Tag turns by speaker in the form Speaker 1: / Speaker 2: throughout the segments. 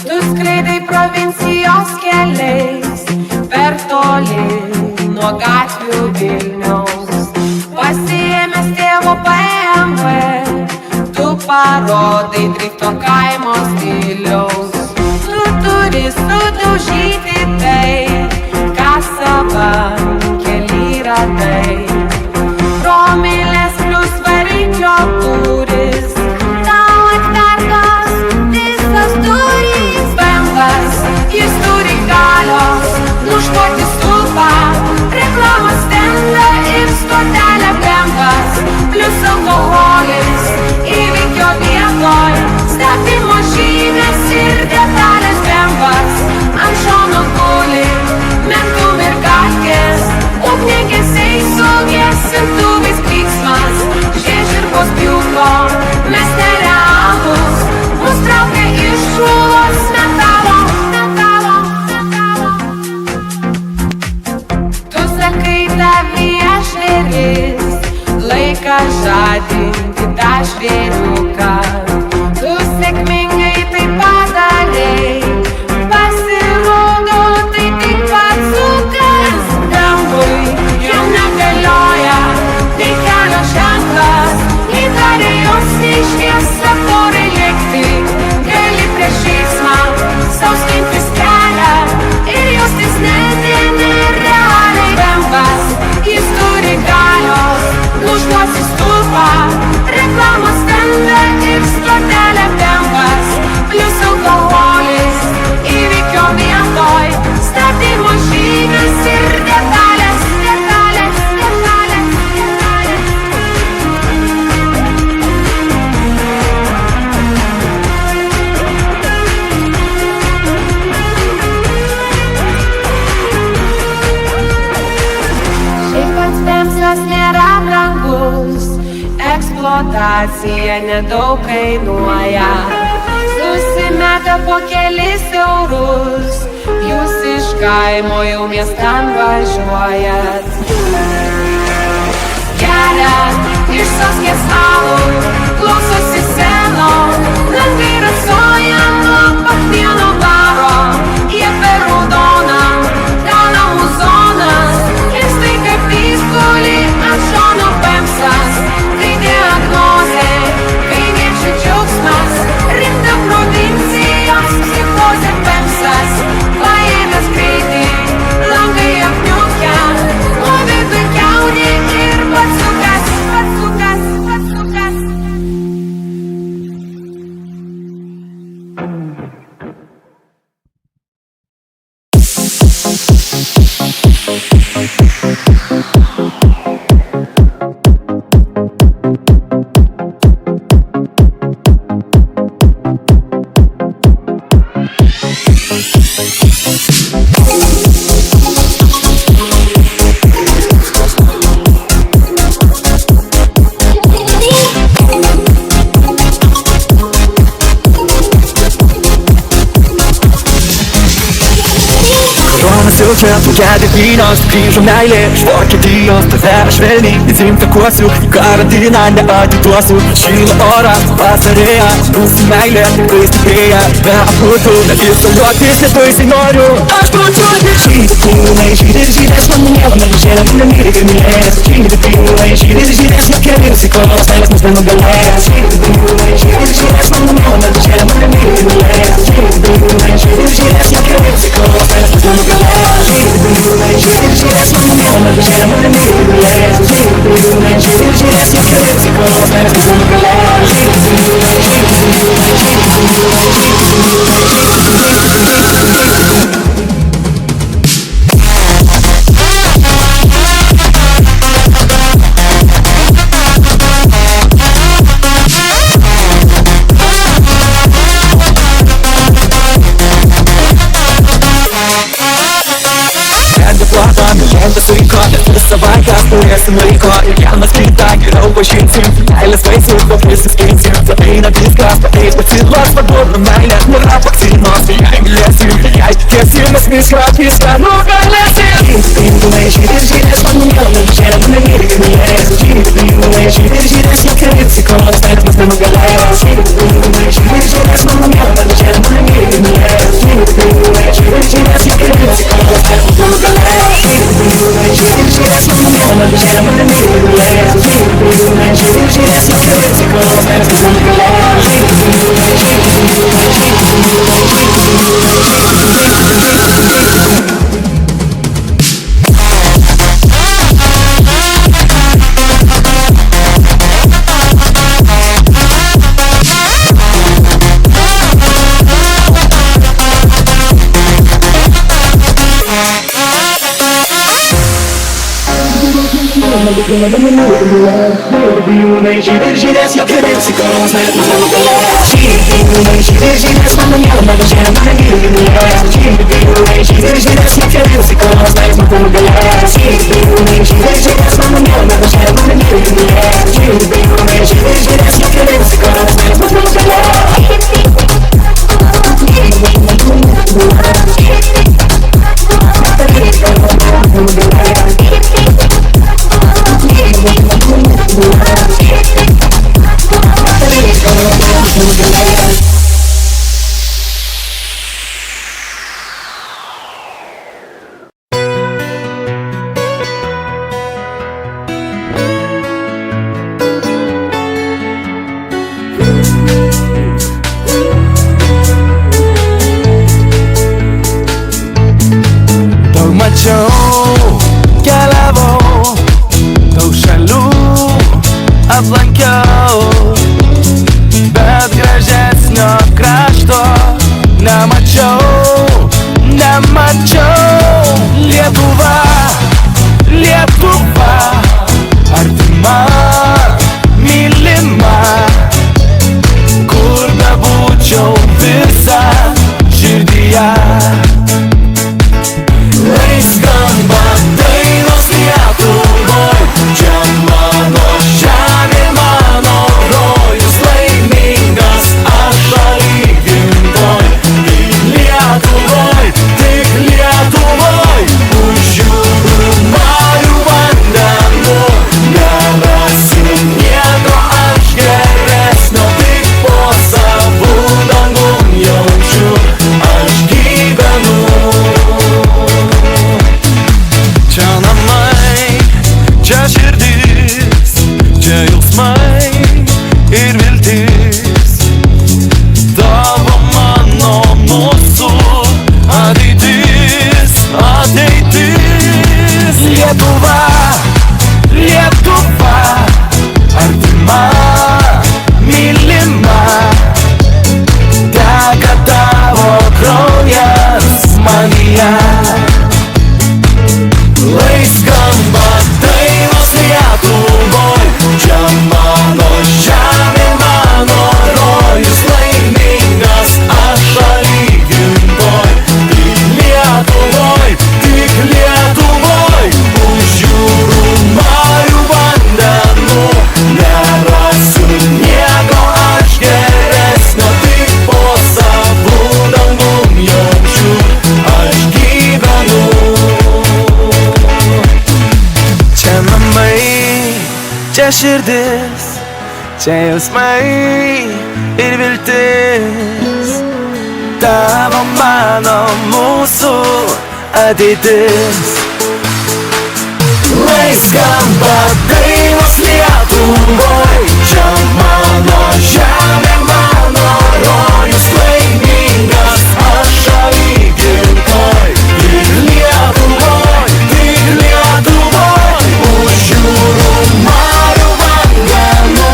Speaker 1: Tu skraidai provincijos keliais per toli nuo gatvių Vilniaus. Pasiėmęs tėvo BMW, tu parodai drifto kaimo stiliaus. Tu turi sudaužyti tai, ką savam kely radai. Promilės plius variklio tūris, tau atvertos visos durys. BMWs, jis turi galios nušluoti stulpą, reklamos stendą ir stotelę. BMWs, plius alkoholis įvykio vietoj, statymo žymės ir detalės. BMWs, ant šono guli mentų mergatkės, ugniagesiai su gesintuvais klyksmas. Žiežirbos pjūklo, mes nerealūs, mus traukia iš šulos metalo. Tu sakai, tavyje žvėris, laikas žadinti tą žvėriuką. Tu sėkmingai tai padarei, pasirodo tai tik pats dzūkas. Dangui jau negalioja nei kelio ženklas, nei darėjos, nei šviesa porai lėkti. Gali prieš eismą sau skintis kelią ir jaustis nerealiai. BMWs, jis turi galios nušluoti stulpą, reklamos stendą ir stotelę. BMWs, plius alkoholis įvykio vietoj, statymo žymės ir detalės. Šiaip pats BMWs nėra brangus, eksploatacija nedaug kainuoja. Susimeta po kelis eurus, jūs iš kaimo jau miestan važiuojat. Geriat iš soskės alų, klausosi seno, langai rasoja nuo pachmieno baro. Jie per raudoną gauna muzonas ir staiga pyskulį ant šono. BMWs, tai diagnozė, kaimiečių džiaugsmas, rimta provincijos psichozė. BMWs, paėmęs greitį, langai apniukę, o viduj kiaunė ir pasukas.
Speaker 2: Tu gedi vynos, grįžo meilė iš Vokietijos. Tave aš švelniai dezinfekuosiu, į karantiną neatiduosiu. Šyla oras, vasarėja, mūsų meilė tikrai stiprėja. Be abudu, net izoliuotis nebaisiai noriu. Aš plačiuoju žydų kūnai, žydės žydės mano miela, melužėlė mane myli ir mylės. Žydų kūnai, žydės žydės nekeli nusikos, meilės mus nenugalės. Žydų kūnai, žydės žydės mano miela, melužėlė mane myli ir mylės. Žydų kūnai, žydės žydės nekeli nusikos, meilės mus nenugalės. Žydės mano miela, melužėlė mane myli ir mylės. Žydų kūnai, žydės žydės nekeli nusikos, meilės mus nenugalės. Žydų kūnai, žydų kūnai, žydų kūnai, žydų kūnai. Savaitės turėsim laiko ir vienas kitą geriau pažinsim. Meilės vaisių kuo prisiskinsim. Ateina viskas, pateis pasilas, paduoda meilės, nėra vakcinos. Tai jei mylėsim, jei tikėsim, mes viską nugalėsim. Žydų pinigų, žydės, žydės, mano miela, melužėlė mane myli ir mylės. Žydų pinigų, Žiūrės nekreipsi kos, bet mus nenugalės. Žiūrės mano mielą, bet čia mane myli mylės. Žiūrės nekreipsi kos, bet mus nenugalės. Žiūrės mano mielą, bet čia mane myli mylės. Žiūrės nekreipsi kos, bet mus nenugalės. Žiūrės jau kreipsi kos, bet mus nenugalės. Žiūrės mano mielą, bet čia mane myli mylės. Žiūrės nekreipsi kos, bet mus nenugalės. Žiūrės mano mielą, bet čia mane myli mylės. Žiūrės nekreipsi kos, bet mus nenugalės. Daug mačiau, keliavau, daug šalių aplankiau, bet gražesnio krašto nemačiau. Lietuva, Lietuva, artima, mylima, kur bebūčiau visa širdyje. Lai skamba dainos Lietuvoj, čia mano žemė, mano rojus, laimingas aš šaly gimtoj. Tik Lietuvoj, už jūrų marių vandenų, nerasiu nieko aš geresnio, tik po savų dangum jaučiu aš gyvenu. Čia namai, čia širdis, čia jausmai ir viltis. Tavo, mano, mūsų ateitis. Lietuva, Lietuva, artima, mylima, teka tavo kraujas manyje. Lai skamba dainos Lietuvoj, čia mano žemė, mano rojus, laimingas aš šaly gimtoj. Tik Lietuvoj, už jūrų marių vandenų, nerasiu nieko aš geresnio, tik po savų dangum jaučiu aš gyvenu. Čia namai, čia širdis, čia jausmai ir viltis. Tavo, mano, mūsų ateitis. Lai skamba dainos Lietuvoj, čia mano žemė, mano rojus, laimingas aš šaly gimtoj. Tik Lietuvoj, už jūrų marių vandenų,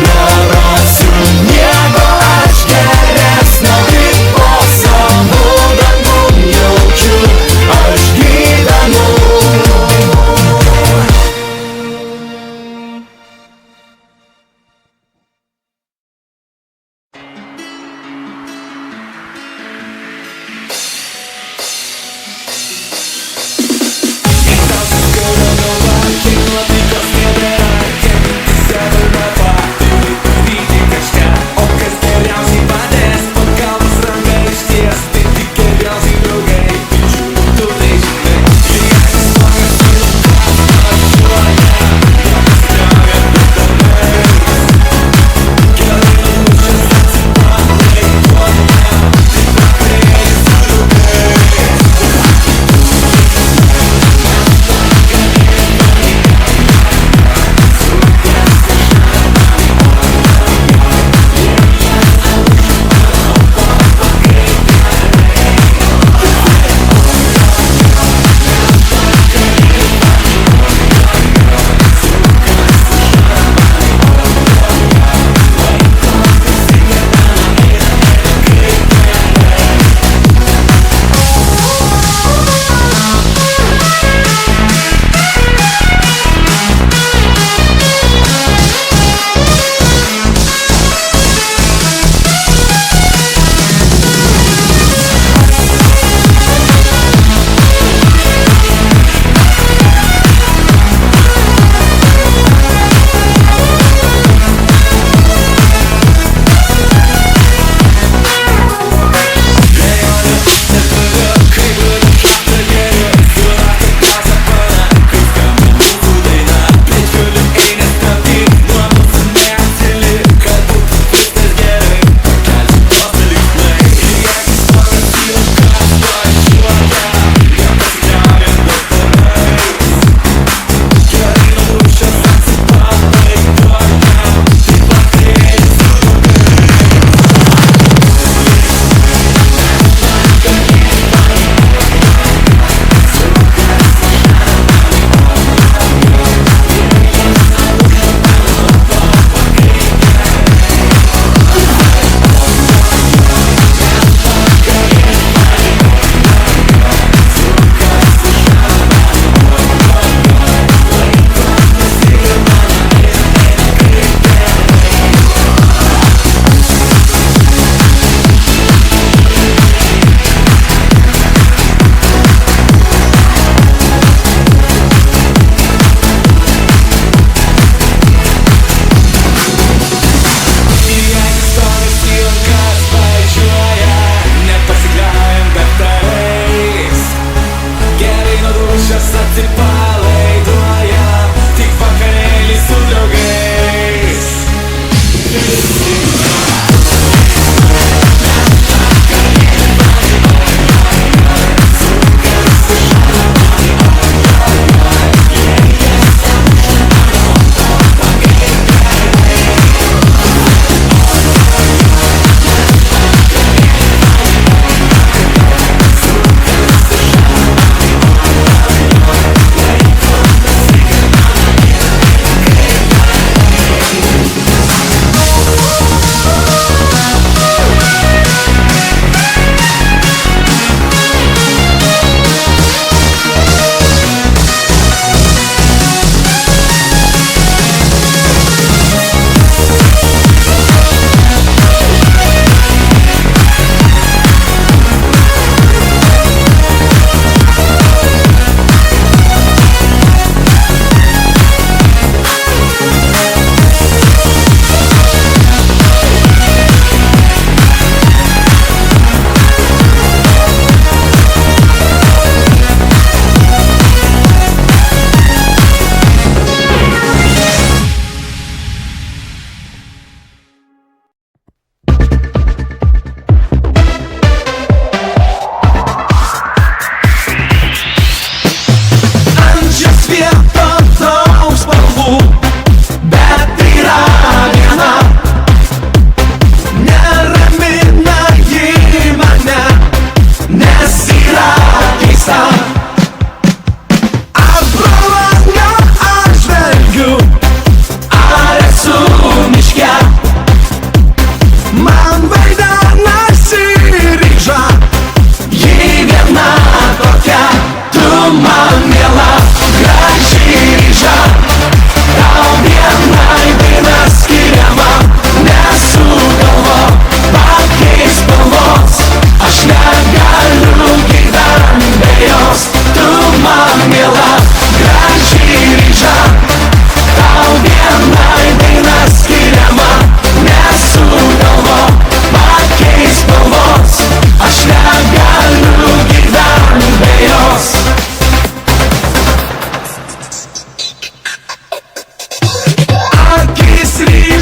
Speaker 2: nerasiu nieko aš geresnio, tik po savų dangum jaučiu aš gyvenu.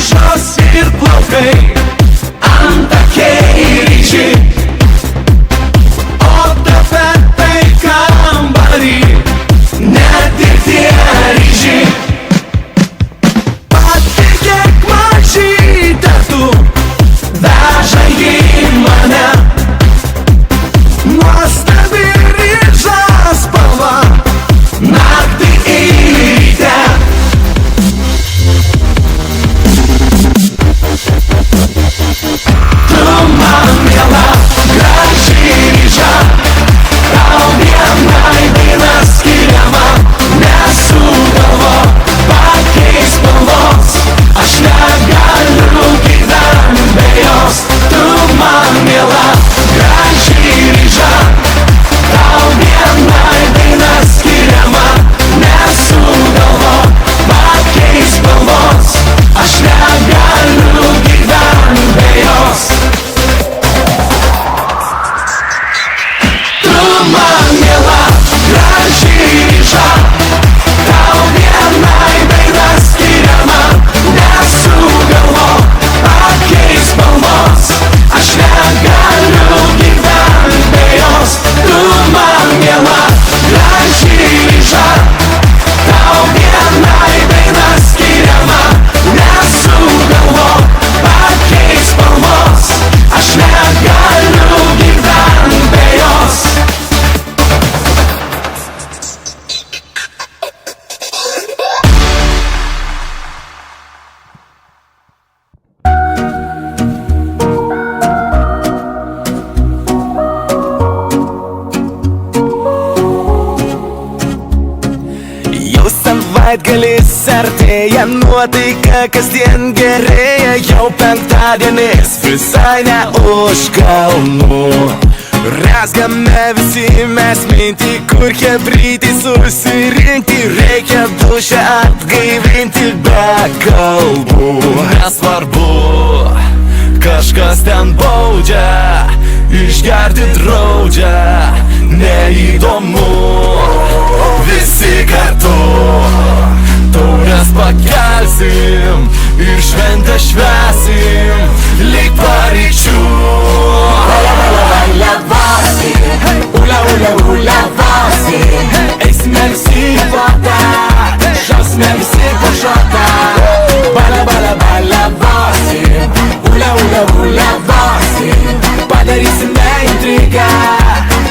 Speaker 2: grįžos ir plaukai antakiai ryžiai, o dabar tai kambarį net ir tie ryžiai. Patikėk mažytę tu, veža į mane nuostabi ryža spalva, naktį ir ryte. Tu man miela, graži ryža, tau vienai daina skiriama, nesugalvo pakeist spalvos, aš negaliu gyventi be jos. Tu man miela, graži ryža, tau vienai daina skiriama, nesugalvo pakeist spalvos, aš negaliu gyventi be jos. Tu man miela, graži ryža, tau vienai daina skiriama, nesugalvo pakeist spalvos, aš negaliu gyventi be jos. Tu man miela, graži ryža, tau vienai daina skiriama, nesugalvo pakeist spalvos, aš negaliu gyventi be jos. Jau savaitgalis artėja, nuotaika kasdien gerėja, jau penktadienis visai ne už kalnų. Rezgame visi mes mintį, kur chebrytai susirinkti, reikia dušę atgaivinti be kalbų. Nesvarbu, kažkas ten baudžia, išgerti draudžia, neįdomu. Visi kartu taures pakelsim ir šventę švęsim lyg paryčių. Ula, ula, ula, vasi, eisime visi į plotą, šausime visi po šotą. Bala, bala, bala, vasi, ula, ula, ula, vasi, padarysime intrigą,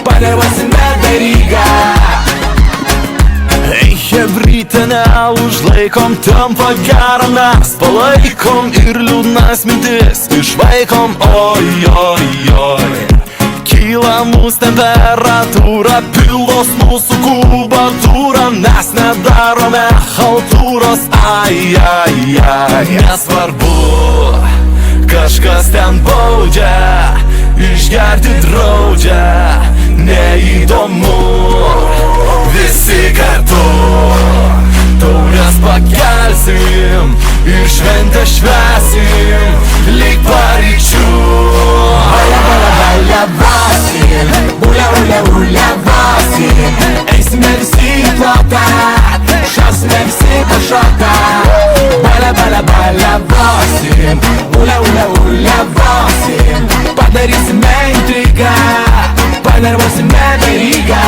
Speaker 2: panervuosime verygą. Ei, chebryte, neužlaikom, tampa gera, mes palaikom ir liūdnas mintis išvaikom, oi, oi, oi. Kyla mūsų temperatūra, pildos mūsų kubatūra, mes nedarome haltūros, ai, ai, ai. Nesvarbu, kažkas ten baudžia, išgerti draudžia, neįdomu. Visi kartu taures pakelsim ir šventę švęsim lyg paryčių. Bala, bala, bala, vasi, ula, ula, ula, vasi, eisime visi į plotą, šausime visi po šotą. Bala, bala, bala, vasi, ula, ula, ula, vasi, padarysime intrigą, panervuosime verygą.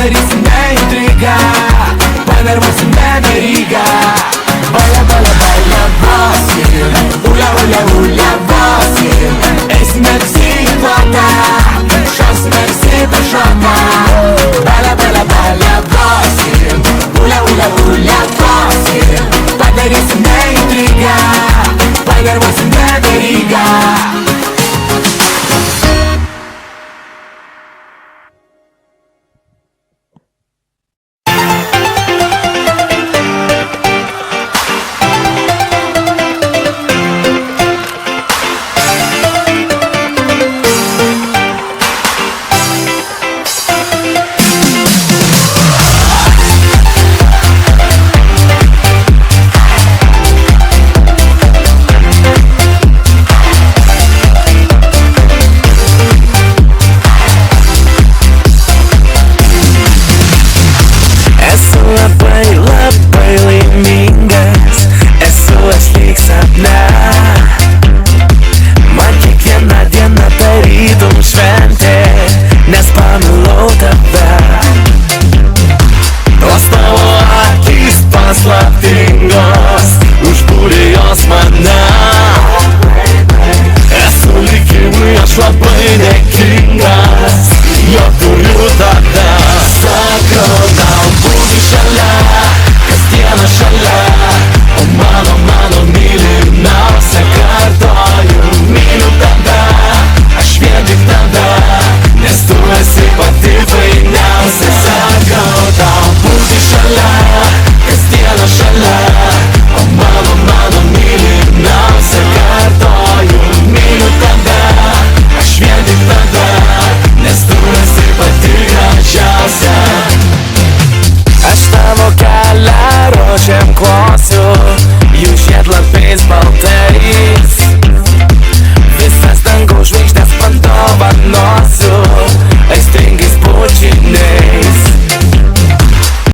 Speaker 2: Padarysime intrigą, panervuosime verygą. Bala, bala, bala, vasi, ula, ula, ula, vasi, eisime visi į plotą, šausime visi po šotą. Bala, bala, bala, vasi, ula, ula, ula, vasi, padarysime intrigą, panervuosime verygą.